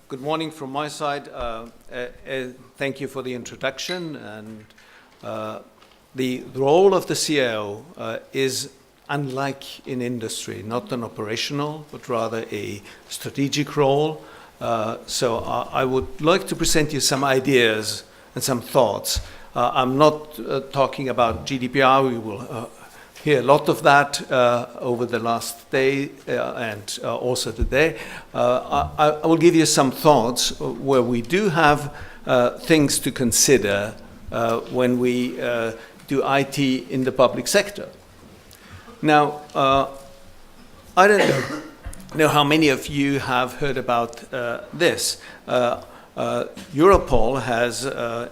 Good morning from my side. Thank you for the introduction. And the role of the CIO is unlike in industry, not an operational, but rather a strategic role. So I would like to present you some ideas and some thoughts. I'm not talking about GDPR. We will hear a lot of that over the last day and also today. I will give you some thoughts where we do have things to consider when we do IT in the public sector. Now, I don't know how many of you have heard about this. Europol has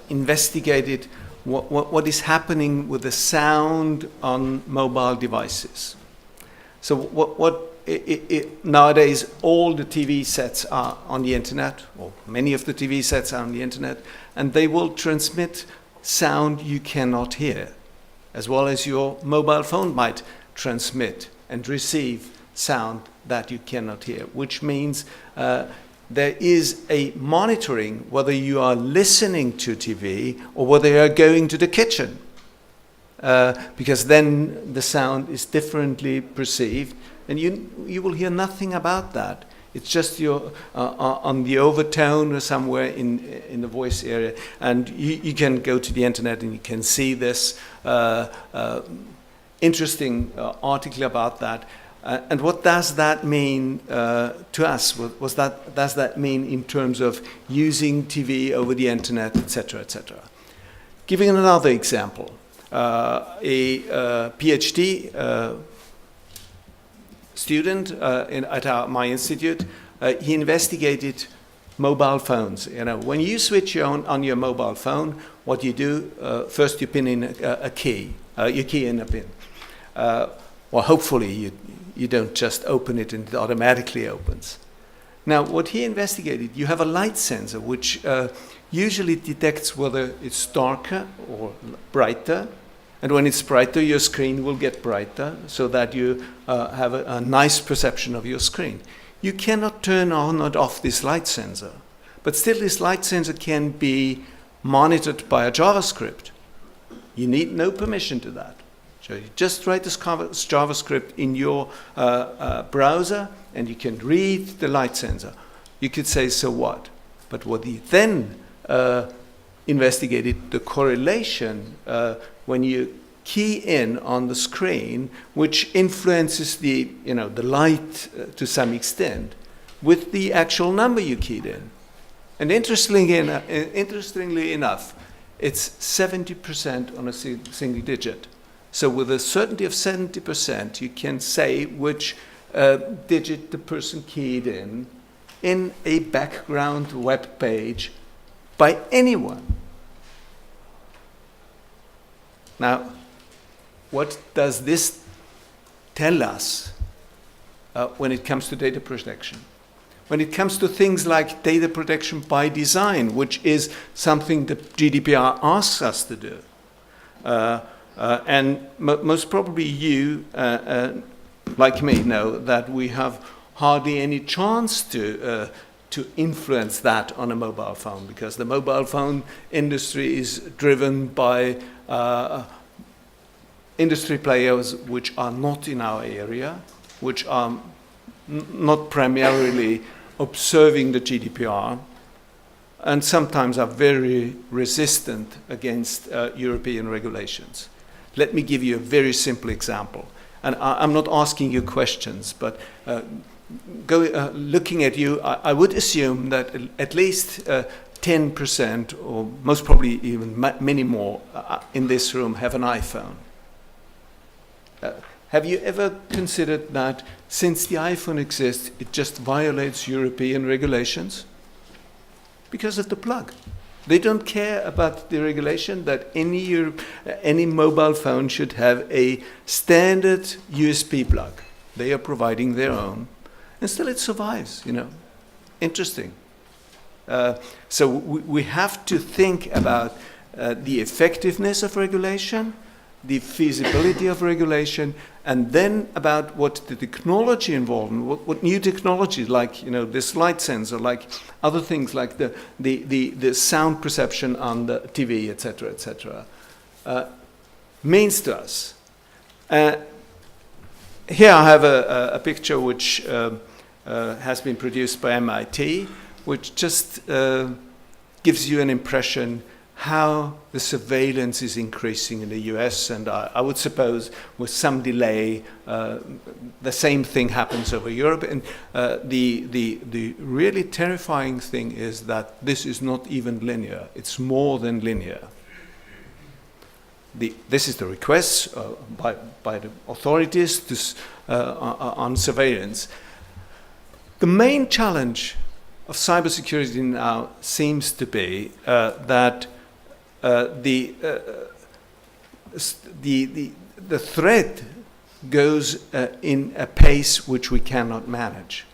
investigated what is happening with the sound on mobile devices. So nowadays all the TV sets are on the internet, or many of the TV sets are on the internet, and they will transmit sound you cannot hear, as well as your mobile phone might transmit and receive sound that you cannot hear, which means there is a monitoring whether you are listening to TV or whether you are going to the kitchen, because then the sound is differently perceived, and you will hear nothing about that. It's just your on the overtone or somewhere in the voice area, and you can go to the internet and you can see this interesting article about that. And what does that mean to us? Does that mean in terms of using TV over the internet, etc., etc.? Giving another example, a PhD student at my institute, he investigated mobile phones. You know, when you switch on your mobile phone, what you do, first you pin in a key, you key in a pin. Well, hopefully you don't just open it and it automatically opens. Now, what he investigated, you have a light sensor which usually detects whether it's darker or brighter. And when it's brighter, your screen will get brighter so that you have a nice perception of your screen. You cannot turn on or off this light sensor. But still, this light sensor can be monitored by a JavaScript. You need no permission to that. So you just write this JavaScript in your browser and you can read the light sensor. You could say, so what? But what he then investigated, the correlation when you key in on the screen, which influences the light to some extent, with the actual number you keyed in. And interestingly enough, it's 70% on a single digit. So with a certainty of 70%, you can say which digit the person keyed in a background web page by anyone. Now, what does this tell us when it comes to data protection? When it comes to things like data protection by design, which is something that GDPR asks us to do. And most probably you, like me, know that we have hardly any chance to influence that on a mobile phone, because the mobile phone industry is driven by industry players which are not in our area, which are not primarily observing the GDPR, and sometimes are very resistant against European regulations. Let me give you a very simple example. And I'm not asking you questions, but looking at you, I would assume that at least 10%, or most probably even many more in this room, have an iPhone. Have you ever considered that since the iPhone exists, it just violates European regulations? Because of the plug. They don't care about the regulation that any mobile phone should have a standard USB plug. They are providing their own. And still it survives, Interesting. So we have to think about the effectiveness of regulation, the feasibility of regulation, and then about what the technology involved, and what new technologies, like this light sensor, like other things, like the sound perception on the TV, etc., etc., means to us. Here I have a picture which has been produced by MIT, which just gives you an impression how the surveillance is increasing in the US, and I would suppose with some delay the same thing happens over Europe. And the really terrifying thing is that this is not even linear, it's more than linear. This is the request by the authorities on surveillance. The main challenge of cybersecurity now seems to be that the threat goes in a pace which we cannot manage,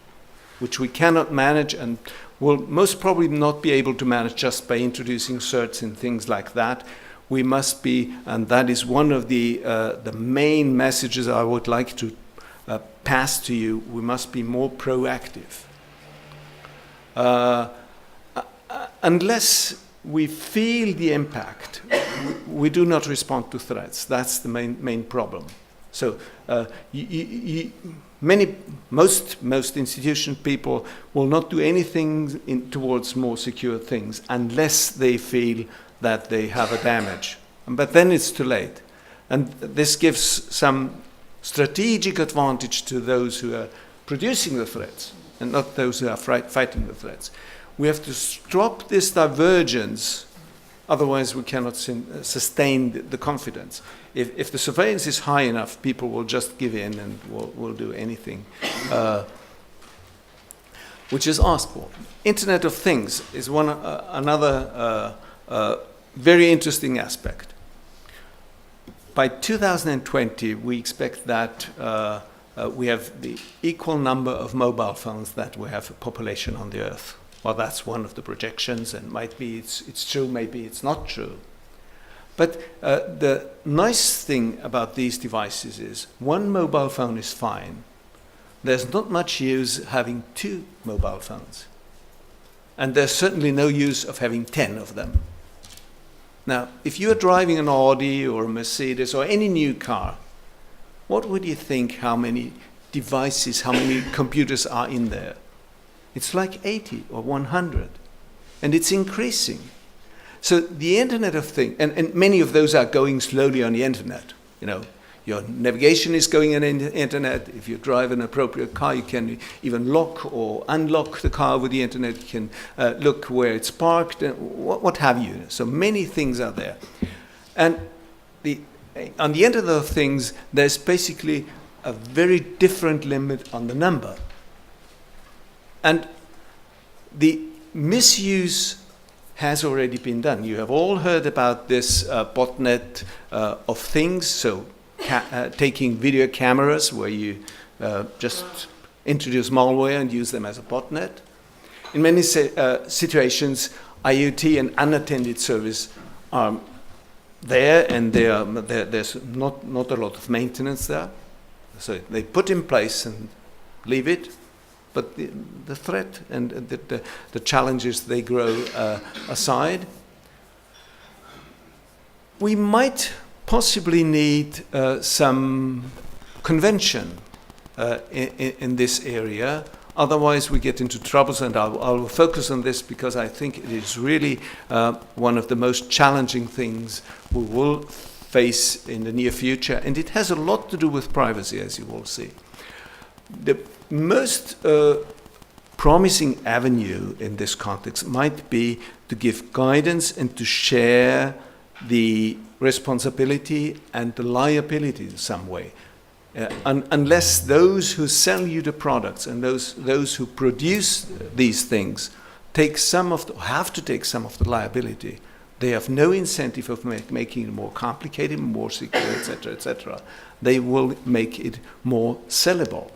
and will most probably not be able to manage just by introducing certs and things like that. We must be, and that is one of the main messages I would like to pass to you, we must be more proactive. Unless we feel the impact, we do not respond to threats. That's the main problem. So most institution people will not do anything towards more secure things unless they feel that they have a damage. But then it's too late. And this gives some strategic advantage to those who are producing the threats and not those who are fighting the threats. We have to stop this divergence, otherwise we cannot sustain the confidence. If the surveillance is high enough, people will just give in and will do anything which is asked for. Internet of Things is another very interesting aspect. By 2020, we expect that we have the equal number of mobile phones that we have a population on the Earth. Well, that's one of the projections, and might be it's true, maybe it's not true. But the nice thing about these devices is one mobile phone is fine. There's not much use having 2 mobile phones. And there's certainly no use of having 10 of them. Now, if you're driving an Audi or a Mercedes or any new car, what would you think how many devices, how many computers are in there? It's like 80 or 100, and it's increasing. So the Internet of Things, and many of those are going slowly on the Internet. Your navigation is going on the Internet. If you drive an appropriate car, you can even lock or unlock the car with the Internet. You can look where it's parked, and what have you. So many things are there. And on the Internet of Things, there's basically a very different limit on the number. And the misuse has already been done. You have all heard about this botnet of things, so taking video cameras where you just introduce malware and use them as a botnet. In many situations, IoT and unattended service are there, and there's not a lot of maintenance there. So they put in place and leave it. But the threat and the challenges, they grow aside. We might possibly need some convention in this area. Otherwise, we get into troubles, and I'll focus on this because I think it is really one of the most challenging things we will face in the near future, and it has a lot to do with privacy, as you will see. The most promising avenue in this context might be to give guidance and to share the responsibility and the liability in some way. Unless those who sell you the products and those who produce these things have to take some of the liability, they have no incentive of making it more complicated, more secure, etc., etc. They will make it more sellable,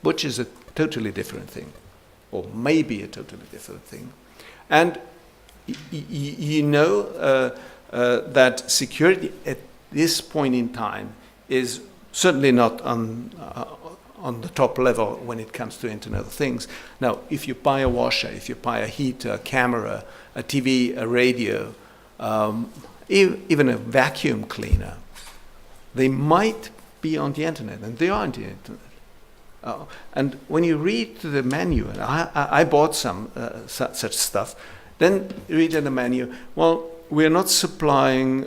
which is a totally different thing, or maybe a totally different thing. And you know that security, at this point in time is certainly not on the top level when it comes to Internet of Things. Now, if you buy a washer, if you buy a heater, a camera, a TV, a radio, even a vacuum cleaner, they might be on the Internet, and they are on the Internet. And when you read the menu, and I bought some such stuff, then you read in the menu, well, we're not supplying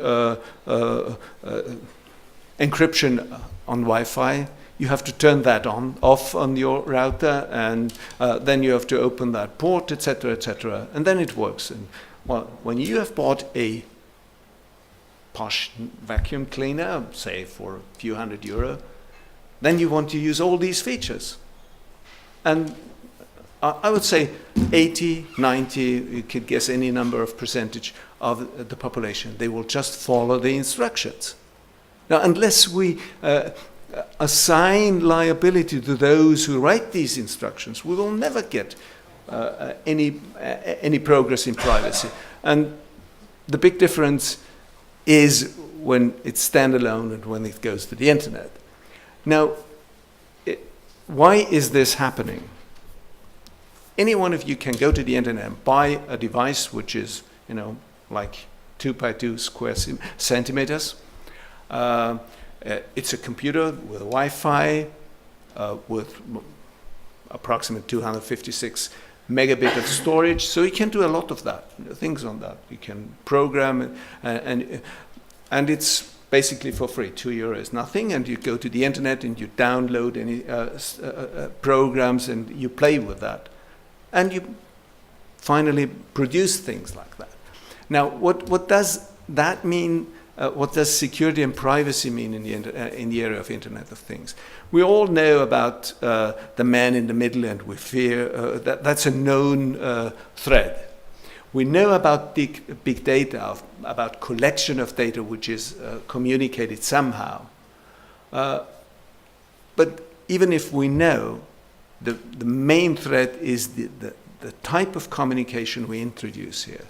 encryption on Wi-Fi. You have to turn that off on your router, and then you have to open that port, etc., etc., and then it works. And well, when you have bought a Porsch vacuum cleaner, say for a few €100, then you want to use all these features. And I would say 80, 90, you could guess any number of percentage of the population, they will just follow the instructions. Now, unless we assign liability to those who write these instructions, we will never get any progress in privacy. And the big difference is when it's standalone and when it goes to the Internet. Now, why is this happening? Any one of you can go to the Internet and buy a device which is, like 2 by 2 square centimeters. It's a computer with Wi-Fi, with approximately 256 megabit of storage, so you can do a lot of that, things on that. You can program, and it's basically for free. €2 nothing, and you go to the Internet and you download any programs and you play with that, and you finally produce things like that. Now, what does that mean? What does security and privacy mean in the area of Internet of Things? We all know about the man in the middle, and we fear that's a known threat. We know about big data, about collection of data which is communicated somehow. But even if we know, the main threat is the type of communication we introduce here.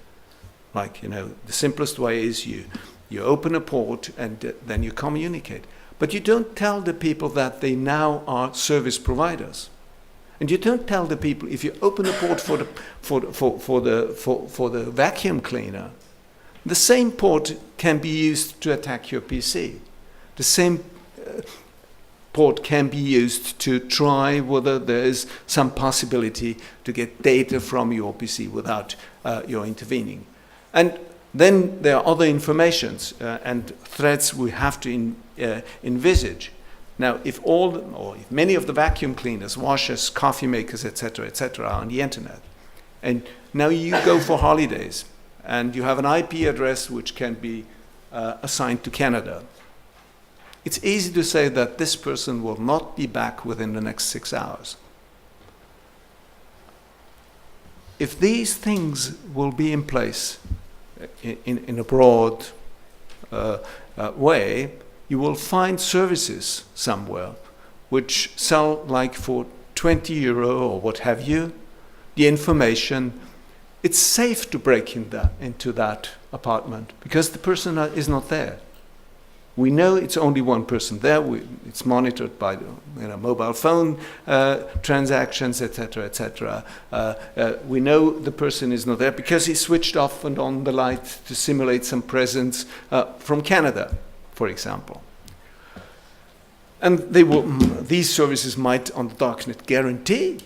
Like, the simplest way is you open a port and then you communicate. But you don't tell the people that they now are service providers. And you don't tell the people, if you open a port for the vacuum cleaner, the same port can be used to attack your PC. The same port can be used to try whether there is some possibility to get data from your PC without your intervening. And then there are other informations and threats we have to envisage. Now, if many of the vacuum cleaners, washers, coffee makers, etc., are on the Internet, and now you go for holidays, and you have an IP address which can be assigned to Canada, it's easy to say that this person will not be back within the next 6 hours. If these things will be in place in a broad way, you will find services somewhere which sell like for €20 or what have you, the information. It's safe to break into that apartment because the person is not there. We know it's only one person there. It's monitored by mobile phone transactions, etc., etc. We know the person is not there because he switched off and on the light to simulate some presence from Canada, for example. And these services might, on the darknet, guarantee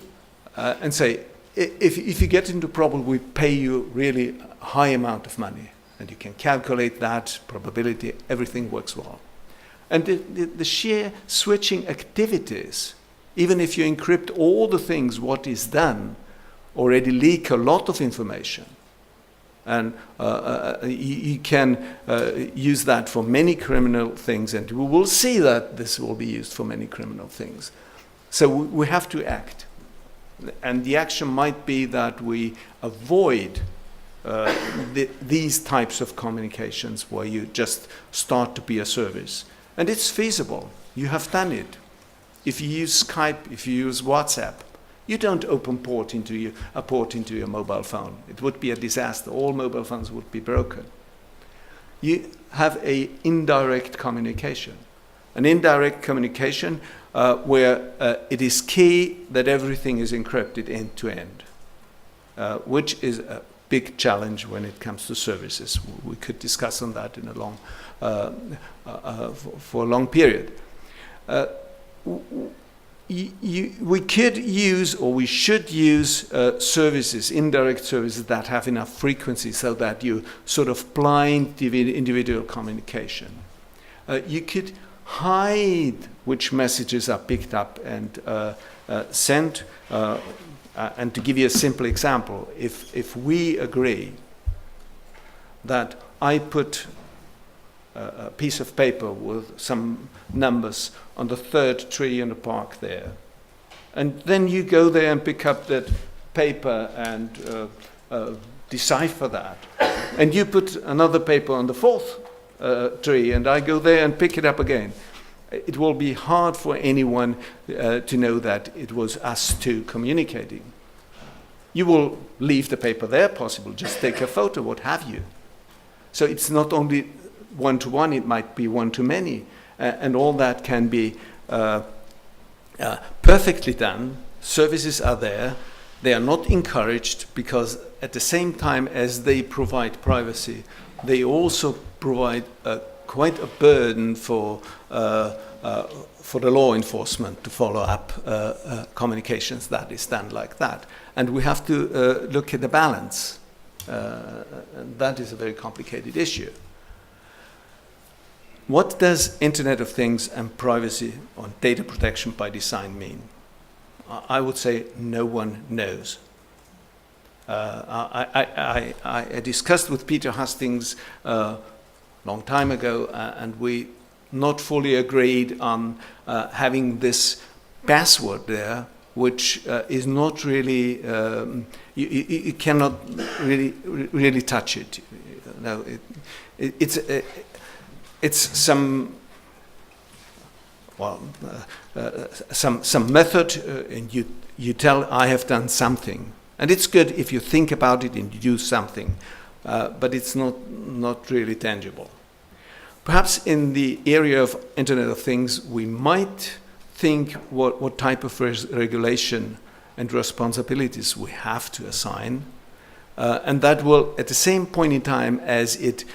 and say, if you get into trouble, we pay you really a high amount of money. And you can calculate that probability, everything works well. And the sheer switching activities, even if you encrypt all the things, what is done, already leak a lot of information. And you can use that for many criminal things, and we will see that this will be used for many criminal things. So we have to act. And the action might be that we avoid these types of communications where you just start to be a service. And it's feasible. You have done it. If you use Skype, if you use WhatsApp, you don't open a port into your mobile phone. It would be a disaster. All mobile phones would be broken. you have an indirect communication. An indirect communication where it is key that everything is encrypted end to end, which is a big challenge when it comes to services. We could discuss on that in a long, for a long period. We could use, or we should use, services, indirect services that have enough frequency so that you sort of blind individual communication. You could hide which messages are picked up and sent. And to give you a simple example, if we agree that I put a piece of paper with some numbers on the third tree in the park there, and then you go there and pick up that paper and decipher that, and you put another paper on the fourth tree, and I go there and pick it up again, it will be hard for anyone to know that it was us two communicating. You will leave the paper there, possible, just take a photo, what have you. So it's not only one-to-one, it might be one-to-many, and all that can be perfectly done. Services are there. They are not encouraged because at the same time as they provide privacy, they also provide quite a burden for the law enforcement to follow up communications that is done like that. And we have to look at the balance. And that is a very complicated issue. What does Internet of Things and privacy or data protection by design mean? I would say no one knows. I discussed with Peter Hastings a long time ago, and we not fully agreed on having this password there, which is not really, you cannot really touch it. No, it's some, well, some method, and you tell I have done something, and it's good if you think about it and you do something, but it's not really tangible. Perhaps in the area of Internet of Things, we might think what type of regulation and responsibilities we have to assign, and that will, at the same point in time as it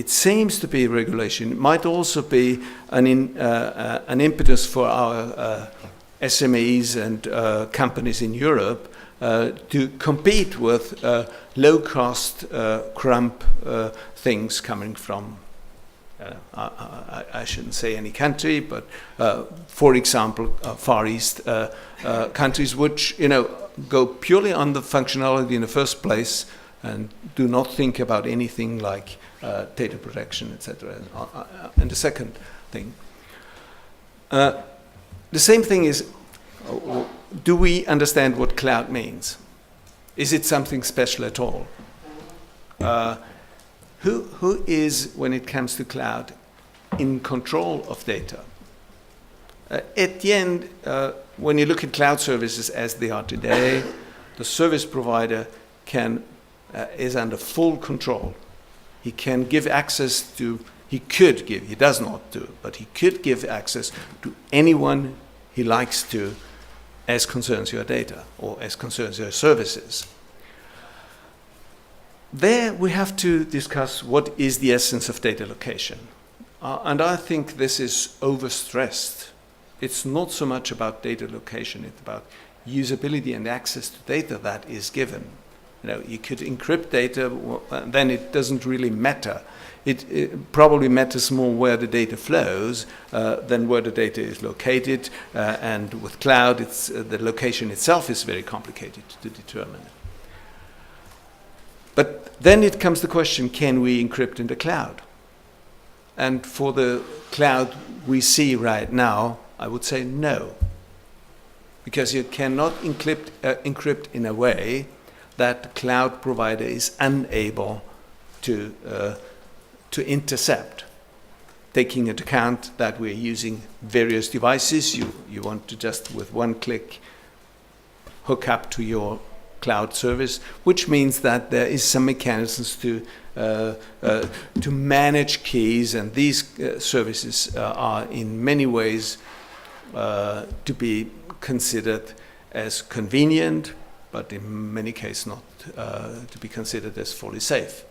seems to be regulation, it might also be an impetus for our SMEs and companies in Europe to compete with low-cost crump things coming from, I shouldn't say any country, but for example, Far East countries which go purely on the functionality in the first place and do not think about anything like data protection, etc. And the second thing, the same thing is, do we understand what cloud means? Is it something special at all? Who is, when it comes to cloud, in control of data? At the end, when you look at cloud services as they are today, the service provider is under full control. He can give access to, he does not do, but he could give access to anyone he likes to as concerns your data or as concerns your services. There we have to discuss what is the essence of data location. And I think this is overstressed. It's not so much about data location, it's about usability and access to data that is given. You could encrypt data, then it doesn't really matter. It probably matters more where the data flows than where the data is located. And with cloud, the location itself is very complicated to determine. But then it comes the question, can we encrypt in the cloud? And for the cloud we see right now, I would say no. Because you cannot encrypt in a way that the cloud provider is unable to intercept, taking into account that we're using various devices. You want to just with one click hook up to your cloud service, which means that there is some mechanisms to manage keys, and these services are in many ways to be considered as convenient, but in many cases not to be considered as fully safe.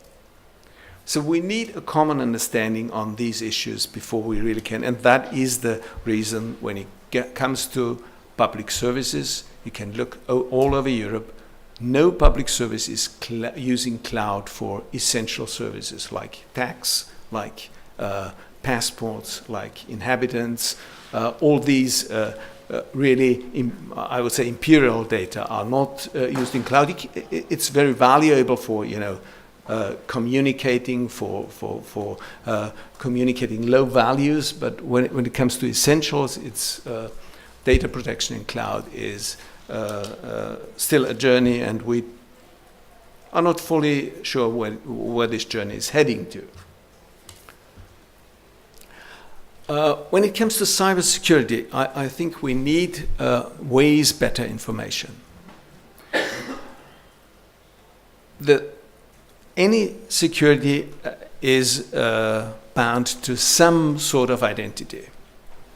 So we need a common understanding on these issues before we really can, and that is the reason when it comes to public services, you can look all over Europe. No public service is using cloud for essential services like tax, like passports, like inhabitants. All these really, I would say, imperial data are not used in cloud. It's very valuable for, communicating, for communicating low values, but when it comes to essentials, it's data protection in cloud is still a journey, and we are not fully sure where this journey is heading to. When it comes to cybersecurity, I think we need ways better information. Any security is bound to some sort of identity.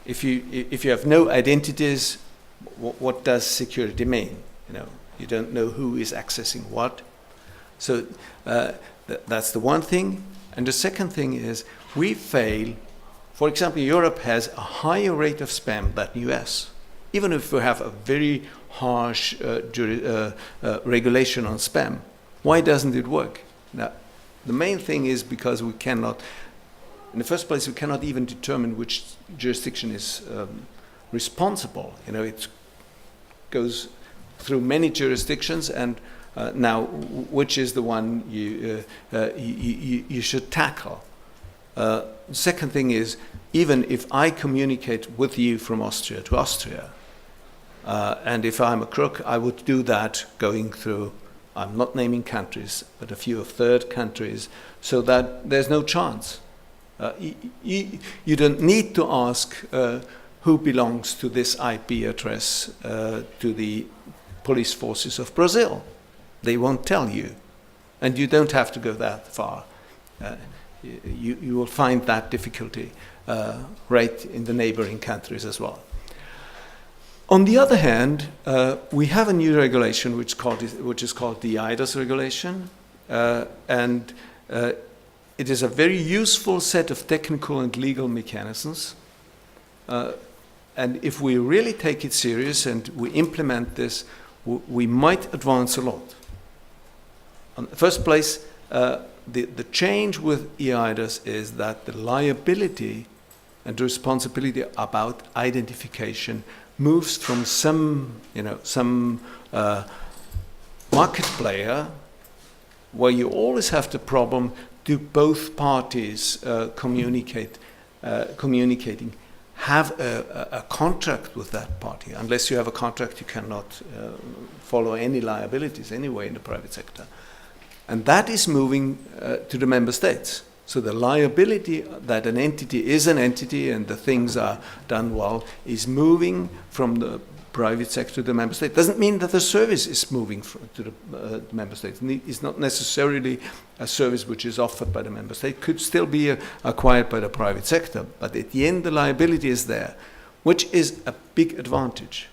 If you have no identities, what does security mean? You don't know who is accessing what. So that's the one thing. And the second thing is we fail. For example, Europe has a higher rate of spam than the US. Even if we have a very harsh regulation on spam, why doesn't it work? Now, the main thing is because we cannot, in the first place, we cannot even determine which jurisdiction is responsible. It goes through many jurisdictions, and now which is the one you should tackle? Second thing is, even if I communicate with you from Austria to Austria, and if I'm a crook, I would do that going through, I'm not naming countries, but a few of third countries, so that there's no chance. You don't need to ask who belongs to this IP address to the police forces of Brazil. They won't tell you. And you don't have to go that far. You will find that difficulty right in the neighboring countries as well. On the other hand, we have a new regulation which is called the eIDAS regulation, and it is a very useful set of technical and legal mechanisms. And if we really take it serious and we implement this, we might advance a lot. In the first place, the change with eIDAS is that the liability and the responsibility about identification moves from some market player, where you always have the problem: do both parties communicating have a contract with that party? Unless you have a contract, you cannot follow any liabilities anyway in the private sector. And that is moving to the member states. So the liability that an entity is an entity and the things are done well is moving from the private sector to the member state. Doesn't mean that the service is moving to the member state. It's not necessarily a service which is offered by the member state. Could still be acquired by the private sector. But at the end, the liability is there, which is a big advantage.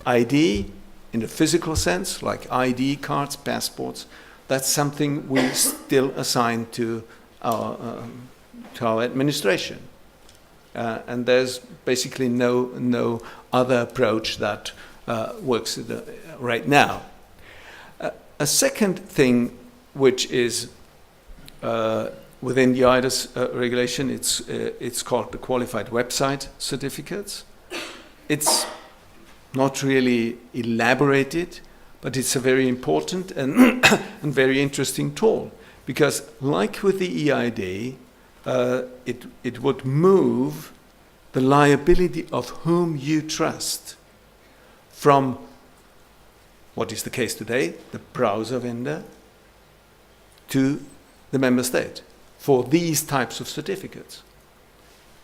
ID, in the physical sense, like ID cards, passports, that's something we still assign to our administration. And there's basically no other approach that works right now. A second thing which is within the eIDAS regulation, it's called the qualified website certificates. It's not really elaborated, but it's a very important and very interesting tool, because like with the EID, it would move the liability of whom you trust from what is the case today, the browser vendor, to the member state for these types of certificates.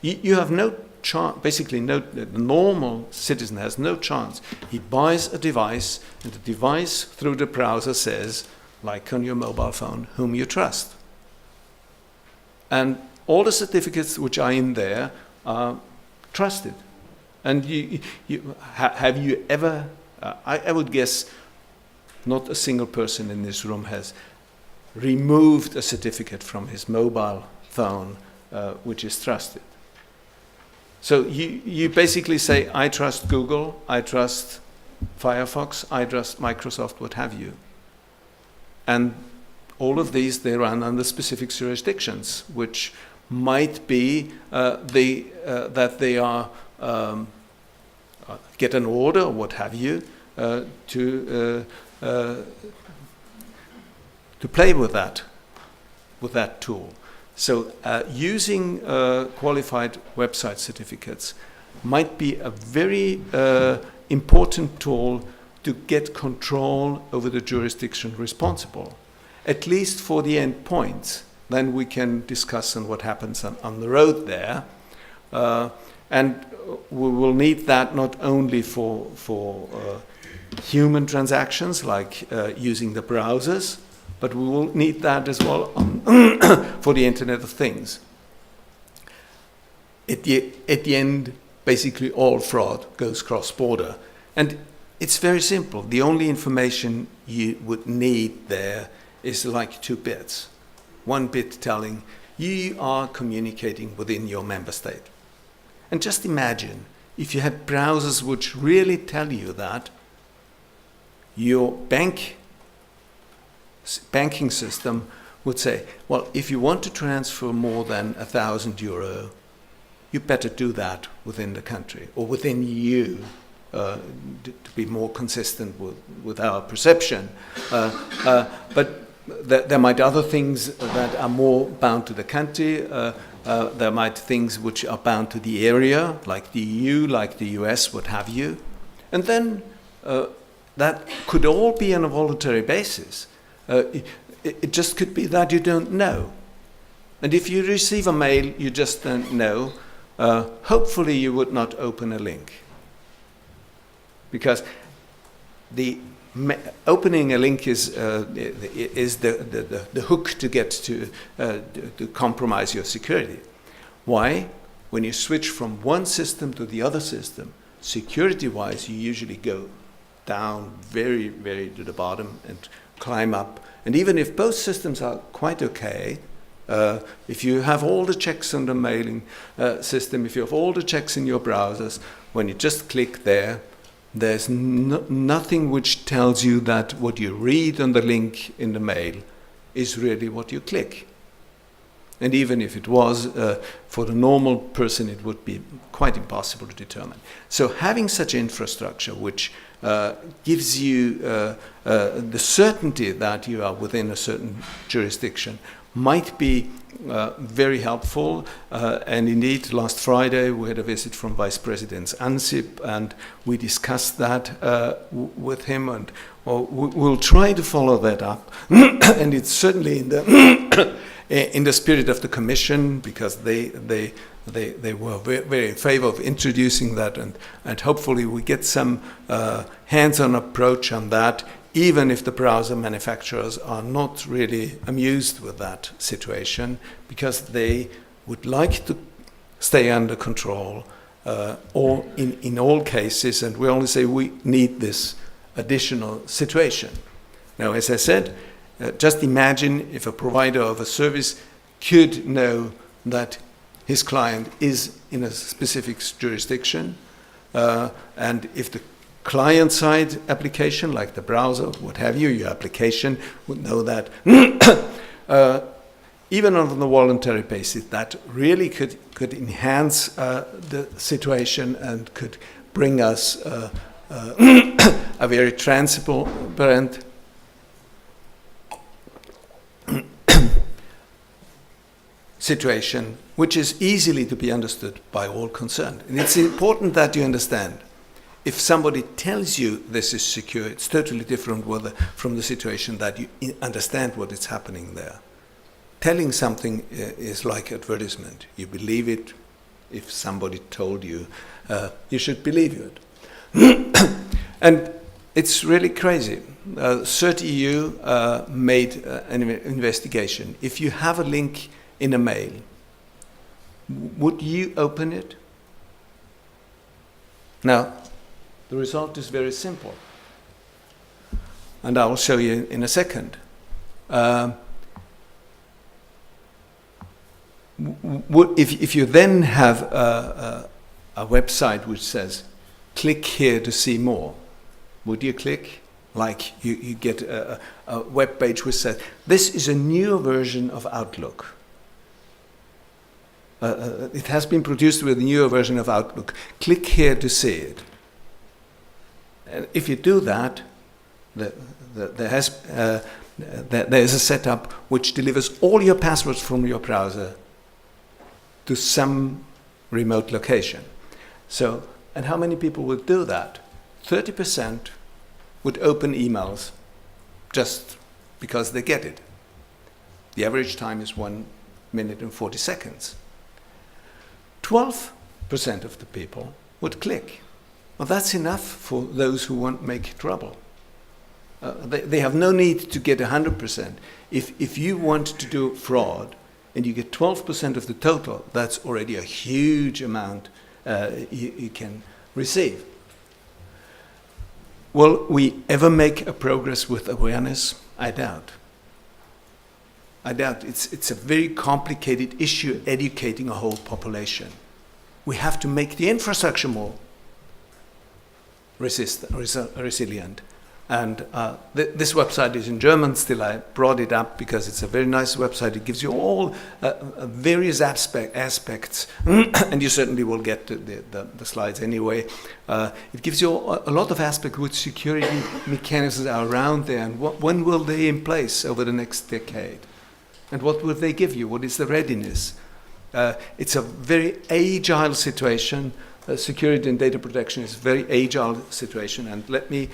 You have no chance, basically the normal citizen has no chance. He buys a device, and the device through the browser says, like on your mobile phone, whom you trust. And all the certificates which are in there are trusted. And have you ever, I would guess not a single person in this room has removed a certificate from his mobile phone which is trusted. So you basically say, I trust Google, I trust Firefox, I trust Microsoft, what have you. And all of these, they run under specific jurisdictions, which might be that they are get an order or what have you to play with that tool. So using qualified website certificates might be a very important tool to get control over the jurisdiction responsible, at least for the endpoints. Then we can discuss on what happens on the road there. And we will need that not only for human transactions, like using the browsers, but we will need that as well for the Internet of Things. At the end, basically all fraud goes cross-border. And it's very simple. The only information you would need there is like 2 bits. 1 bit telling you are communicating within your member state. And just imagine if you had browsers which really tell you that your banking system would say, well, if you want to transfer more than €1,000, you better do that within the country or within EU to be more consistent with our perception. But there might be other things that are more bound to the country. There might be things which are bound to the area, like the EU, like the US, what have you. And then that could all be on a voluntary basis. It just could be that you don't know. And if you receive a mail you just don't know, hopefully you would not open a link. Because opening a link is the hook to get to compromise your security. Why? When you switch from one system to the other system, security-wise, you usually go down very, very to the bottom and climb up. And even if both systems are quite okay, if you have all the checks on the mailing system, if you have all the checks in your browsers, when you just click there, there's nothing which tells you that what you read on the link in the mail is really what you click. And even if it was, for the normal person, it would be quite impossible to determine. So having such infrastructure which gives you the certainty that you are within a certain jurisdiction might be very helpful. And indeed, last Friday we had a visit from Vice President Ansip, and we discussed that with him, and we'll try to follow that up. And it's certainly in the spirit of the Commission, because they were very in favor of introducing that, and hopefully we get some hands-on approach on that, even if the browser manufacturers are not really amused with that situation, because they would like to stay under control, or in all cases, and we only say we need this additional situation. Now, as I said, just imagine if a provider of a service could know that his client is in a specific jurisdiction, and if the client-side application, like the browser, what have you, your application would know that. Even on the voluntary basis, that really could enhance the situation and could bring us a very transparent situation, which is easily to be understood by all concerned. And it's important that you understand, if somebody tells you this is secure, it's totally different from the situation that you understand what is happening there. Telling something is like advertisement. You believe it, if somebody told you, you should believe it. And it's really crazy. CERT-EU made an investigation. If you have a link in a mail, would you open it? Now, the result is very simple. And I will show you in a second. If you then have a website which says, click here to see more, would you click? Like you get a web page which says, this is a newer version of Outlook. It has been produced with a newer version of Outlook. Click here to see it. And if you do that, there is a setup which delivers all your passwords from your browser to some remote location. So, and how many people would do that? 30% would open emails just because they get it. The average time is 1 minute and 40 seconds. 12% of the people would click. Well, that's enough for those who won't make trouble. They have no need to get 100%. If you want to do fraud and you get 12% of the total, that's already a huge amount you can receive. Will we ever make a progress with awareness? I doubt. I doubt. It's a very complicated issue, educating a whole population. We have to make the infrastructure more resilient. And this website is in German still. I brought it up because it's a very nice website. It gives you all various aspects, and you certainly will get the slides anyway. It gives you a lot of aspects which security mechanisms are around there, and when will they in place over the next decade? And what will they give you? What is the readiness? It's a very agile situation. Security and data protection is a very agile situation. And let me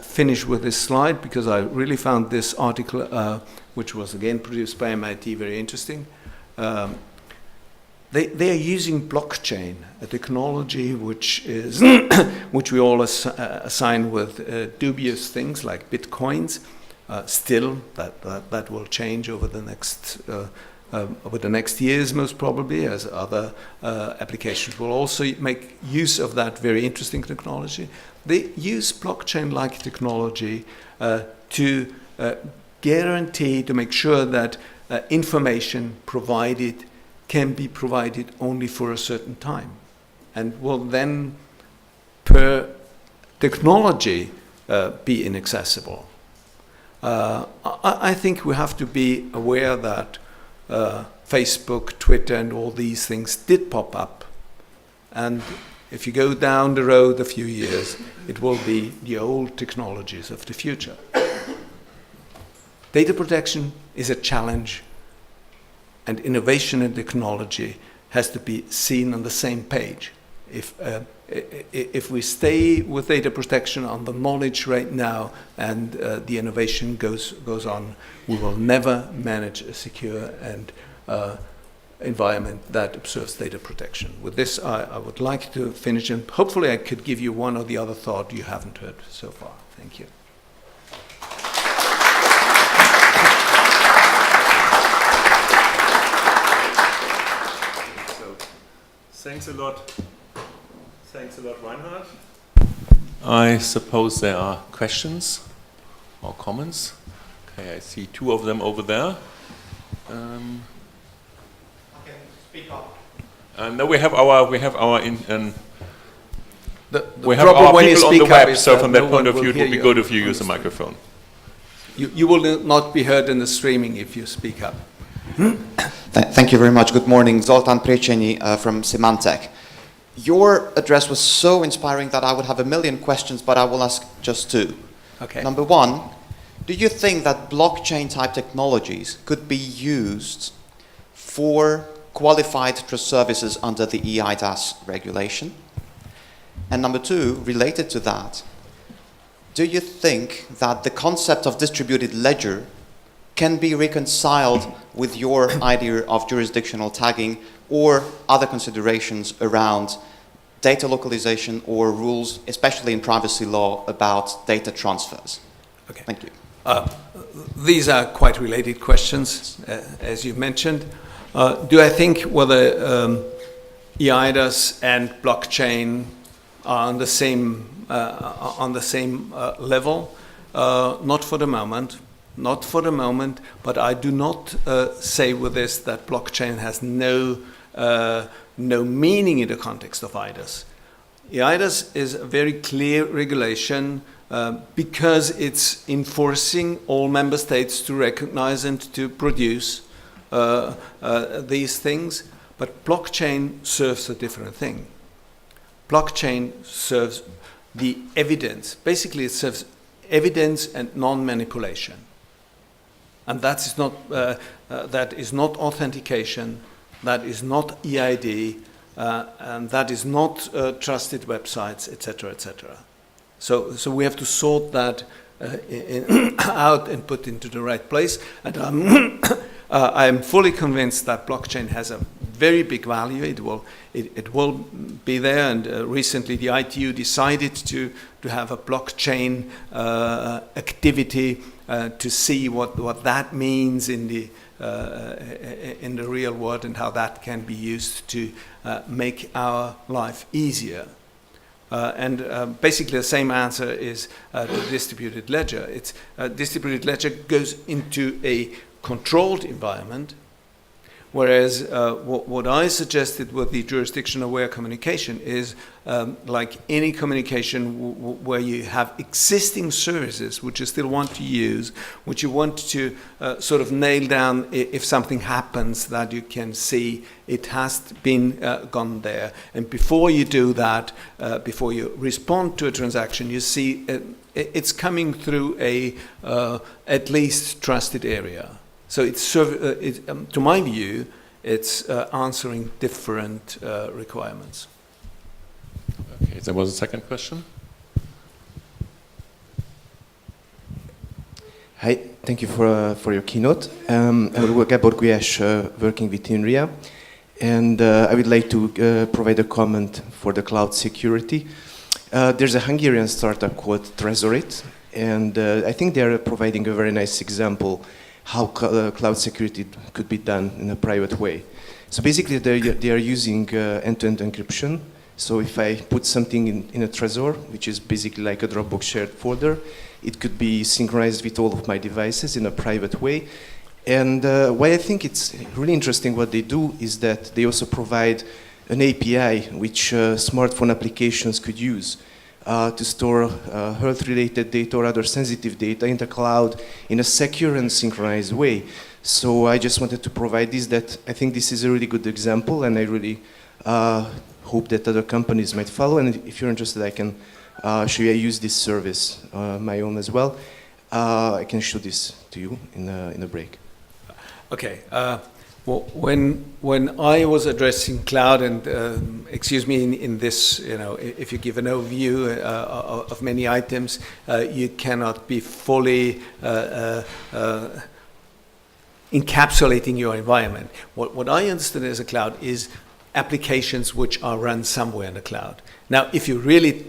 finish with this slide, because I really found this article, which was again produced by MIT, very interesting. They are using blockchain, a technology which is which we all assign with dubious things like bitcoins. Still, that will change over the next years, most probably, as other applications will also make use of that very interesting technology. They use blockchain-like technology to guarantee, to make sure that information provided can be provided only for a certain time, and will then, per technology, be inaccessible. I think we have to be aware that Facebook, Twitter, and all these things did pop up. And if you go down the road a few years, it will be the old technologies of the future. Data protection is a challenge, and innovation and technology has to be seen on the same page. If we stay with data protection on the knowledge right now, and the innovation goes on, we will never manage a secure and environment that observes data protection. With this, I would like to finish, and hopefully I could give you one or the other thought you haven't heard so far. Thank you. So, thanks a lot. Thanks a lot, Reinhard. I suppose there are questions or comments. Okay, I see two of them over there. Okay, speak up. No, we have our people on the web, so from that point of view, it would be good if you use a microphone. You will not be heard in the streaming if you speak up. Thank you very much. Good morning. Zoltan Preceni from CNECT. Your address was so inspiring that I would have a million questions, but I will ask just two. Okay. Number one, do you think that blockchain-type technologies could be used for qualified trust services under the EIDAS regulation? And number two, related to that, do you think that the concept of distributed ledger can be reconciled with your idea of jurisdictional tagging or other considerations around data localization or rules, especially in privacy law, about data transfers? Okay. Thank you. These are quite related questions, as you mentioned. Do I think whether EIDAS and blockchain are on the same level? Not for the moment. Not for the moment. But I do not say with this that blockchain has no meaning in the context of EIDAS. EIDAS is a very clear regulation because it's enforcing all member states to recognize and to produce these things. But blockchain serves a different thing. Blockchain serves the evidence. Basically, it serves evidence and non-manipulation. And that is not authentication, that is not EID, and that is not trusted websites, etc., etc. So we have to sort that out and put into the right place. And I am fully convinced that blockchain has a very big value. It will be there. And recently, the ITU decided to have a blockchain activity to see what that means in the real world and how that can be used to make our life easier. Basically, the same answer is the distributed ledger. Distributed ledger goes into a controlled environment, whereas what I suggested with the jurisdiction-aware communication is like any communication where you have existing services which you still want to use, which you want to sort of nail down if something happens that you can see it has been gone there. And before you do that, before you respond to a transaction, you see it's coming through a at least trusted area. So to my view, it's answering different requirements. Okay, there was a second question. Hi, thank you for your keynote. I'm Gabor Gulyás, working with INRIA, and I would like to provide a comment for the cloud security. There's a Hungarian startup called Trezorit, and I think they are providing a very nice example how cloud security could be done in a private way. So basically they are using end-to-end encryption. So if I put something in a Trezor, which is basically like a Dropbox shared folder, it could be synchronized with all of my devices in a private way. And why I think it's really interesting what they do is that they also provide an API which smartphone applications could use to store health-related data or other sensitive data in the cloud in a secure and synchronized way. So I just wanted to provide this, that I think this is a really good example, and I really hope that other companies might follow. And if you're interested, I can show you. I use this service, my own as well. I can show this to you in a break. Okay. Well, when I was addressing cloud, and excuse me, in this, if you give an overview of many items, you cannot be fully encapsulating your environment. What I understand as a cloud is applications which are run somewhere in the cloud. Now, if you really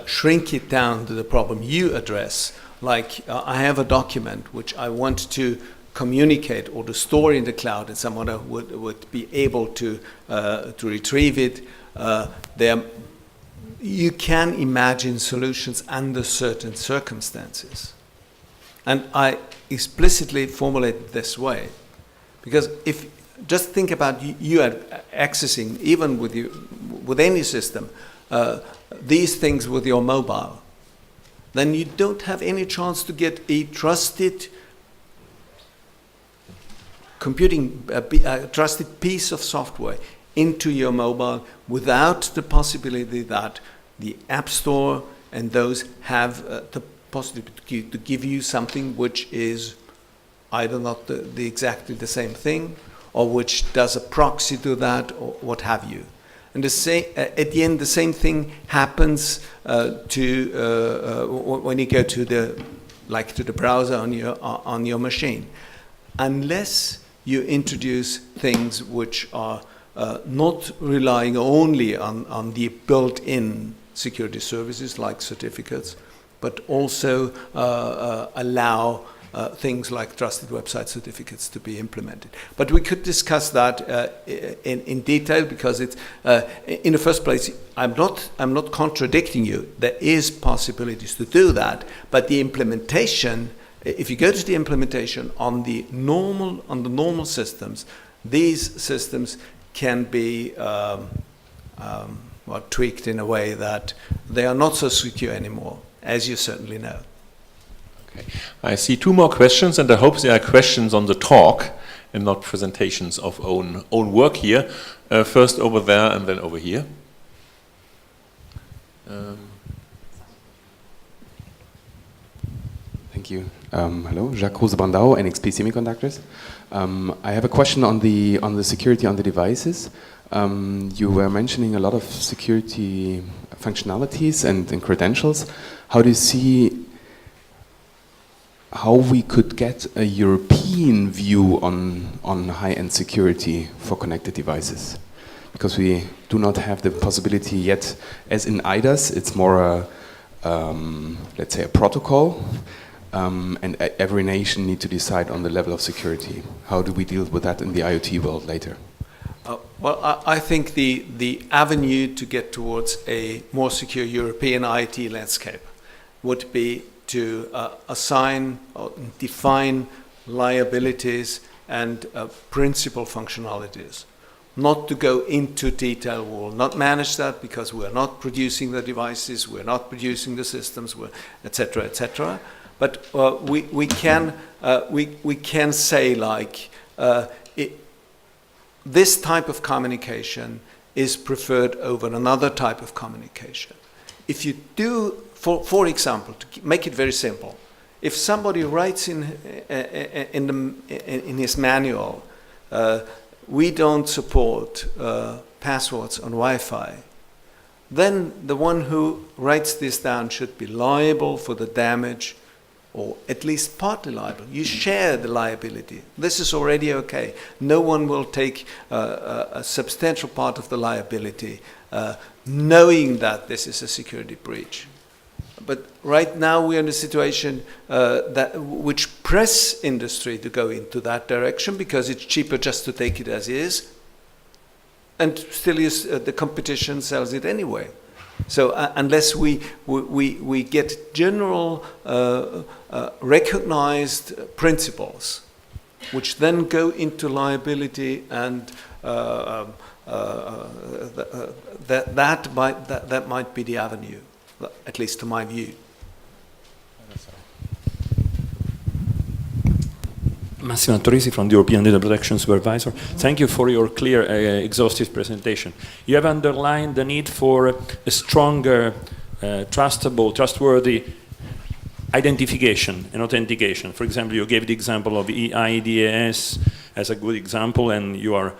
shrink it down to the problem you address, like I have a document which I want to communicate or to store in the cloud, and someone would be able to retrieve it. You can imagine solutions under certain circumstances. And I explicitly formulate it this way, because if just think about you accessing, even with any system, these things with your mobile, then you don't have any chance to get a trusted computing, a trusted piece of software into your mobile without the possibility that the App Store and those have the possibility to give you something which is either not exactly the same thing, or which does a proxy to that, or what have you. And at the end, the same thing happens when you go to the like to the browser on your machine, unless you introduce things which are not relying only on the built-in security services like certificates, but also allow things like trusted website certificates to be implemented. But we could discuss that in detail, because it's in the first place, I'm not contradicting you. There is possibilities to do that, but the implementation, if you go to the implementation on the normal systems, these systems can be tweaked in a way that they are not so secure anymore, as you certainly know. Okay. I see 2 more questions, and I hope there are questions on the talk and not presentations of own work here. First over there and then over here. Thank you. Hello, Jacques Rose-Bandau, NXP Semiconductors. I have a question on the security on the devices. You were mentioning a lot of security functionalities and credentials. How do you see how we could get a European view on high-end security for connected devices? Because we do not have the possibility yet, as in IDAS, it's more let's say a protocol, and every nation needs to decide on the level of security. How do we deal with that in the IoT world later? Well, I think the avenue to get towards a more secure European IT landscape would be to assign or define liabilities and principal functionalities. Not to go into detail, we will not manage that because we're not producing the devices, we're not producing the systems, etc., etc. But we can say, like, this type of communication is preferred over another type of communication. If you do, for example, to make it very simple, if somebody writes in his manual, we don't support passwords on Wi-Fi, then the one who writes this down should be liable for the damage, or at least partly liable. You share the liability. This is already okay. No one will take a substantial part of the liability knowing that this is a security breach. But right now we're in a situation which press industry to go into that direction because it's cheaper just to take it as is, and still the competition sells it anyway. So unless we get general recognized principles, which then go into liability, and that might be the avenue, at least to my view. Massimo Torrisi from the European Data Protection Supervisor. Thank you for your clear, exhaustive presentation. You have underlined the need for a stronger, trustworthy identification and authentication. For example, you gave the example of EIDAS as a good example, and you are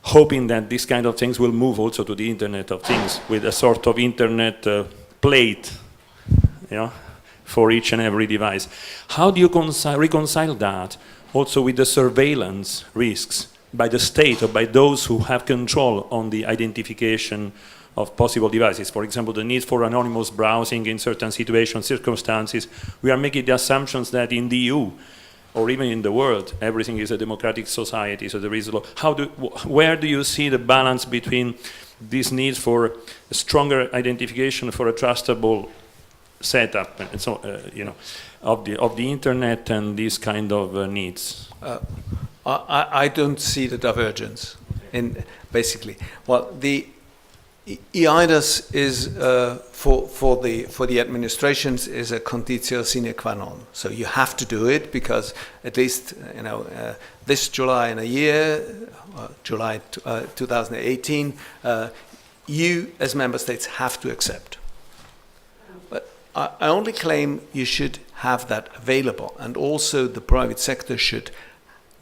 hoping that these kind of things will move also to the Internet of Things with a sort of Internet plate, you know, for each and every device. How do you reconcile that also with the surveillance risks by the state or by those who have control on the identification of possible devices? For example, the need for anonymous browsing in certain situations, circumstances. We are making the assumptions that in the EU or even in the world, everything is a democratic society, so there is a law. Where do you see the balance between this need for a stronger identification, for a trustable setup, and so you know, of the internet and these kind of needs? I don't see the divergence in basically. Well, the EIDAS is for the administrations is a conditio sine qua non. So you have to do it because at least this July in a year, July 2018, you as member states have to accept. But I only claim you should have that available, and also the private sector should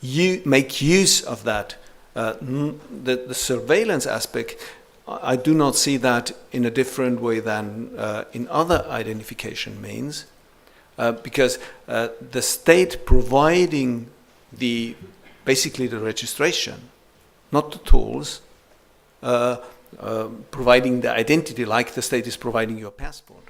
make use of that. The surveillance aspect, I do not see that in a different way than in other identification means. because the state providing basically the registration, not the tools, providing the identity like the state is providing your passport.